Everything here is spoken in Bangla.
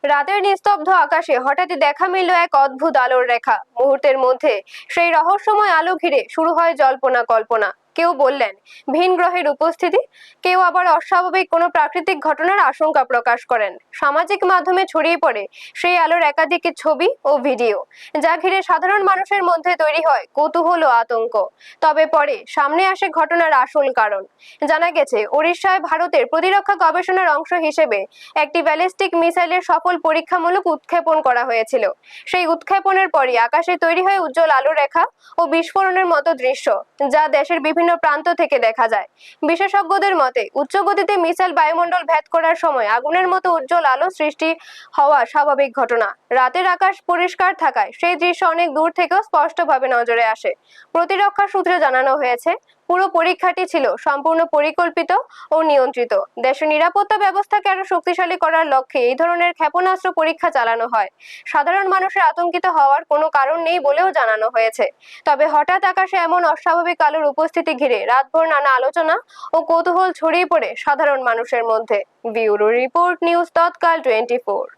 রাতের নিস্তব্ধ আকাশে হঠাৎই দেখা মিলল এক অদ্ভুত আলোর রেখা। মুহূর্তের মধ্যে সেই রহস্যময় আলো ঘিরে শুরু হয় জল্পনা কল্পনা। কেউ বললেন ভিন গ্রহের উপস্থিতি, কেউ আবার অস্বাভাবিক কোনো প্রাকৃতিক ঘটনার আশঙ্কা প্রকাশ করেন। সামাজিক মাধ্যমে ছড়িয়ে পড়ে সেই আলোর একাধিক ছবি ও ভিডিও, যা ঘিরে সাধারণ মানুষের মধ্যে তৈরি হয় কৌতূহল ও আতঙ্ক। তবে পরে সামনে আসে ঘটনার আসল কারণ। জানা গেছে ওড়িশায় ভারতের প্রতিরক্ষা গবেষণার অংশ হিসেবে একটি ব্যালিস্টিক মিসাইলের সফল পরীক্ষামূলক উৎক্ষেপণ করা হয়েছিল। সেই উৎক্ষেপণের পরই আকাশে তৈরি হয় উজ্জ্বল আলো রেখা ও বিস্ফোরণের মতো দৃশ্য, যা দেশের বিভিন্ন প্রান্ত থেকে দেখা যায়। বিশেষজ্ঞদের মতে উচ্চ গতিতে মিসাইল বায়ুমণ্ডল ভেদ করার সময় আগুনের মতো উজ্জ্বল আলো সৃষ্টি হওয়া স্বাভাবিক ঘটনা। রাতের আকাশ পরিষ্কার থাকায় সেই দৃশ্য অনেক দূর থেকেও স্পষ্টভাবে নজরে আসে। প্রতিরক্ষা সূত্রে জানানো হয়েছে, পুরো পরীক্ষাটি ছিল সম্পূর্ণ পরিকল্পিত ও নিয়ন্ত্রিত। দেশের নিরাপত্তা ব্যবস্থাকে আরো শক্তিশালী করার লক্ষ্যে এই ধরনের ক্ষেপণাস্ত্র পরীক্ষা চালানো হয়। সাধারণ মানুষের আতঙ্কিত হওয়ার কোনো কারণ নেই বলেও জানানো হয়েছে। তবে হঠাৎ আকাশে এমন অস্বাভাবিক আলোর উপস্থিতি ঘিরে রাতভর নানা আলোচনা ও কৌতূহল ছড়িয়ে পড়ে সাধারণ মানুষের মধ্যে। ব্যুরো রিপোর্ট, নিউজ তৎকাল 24।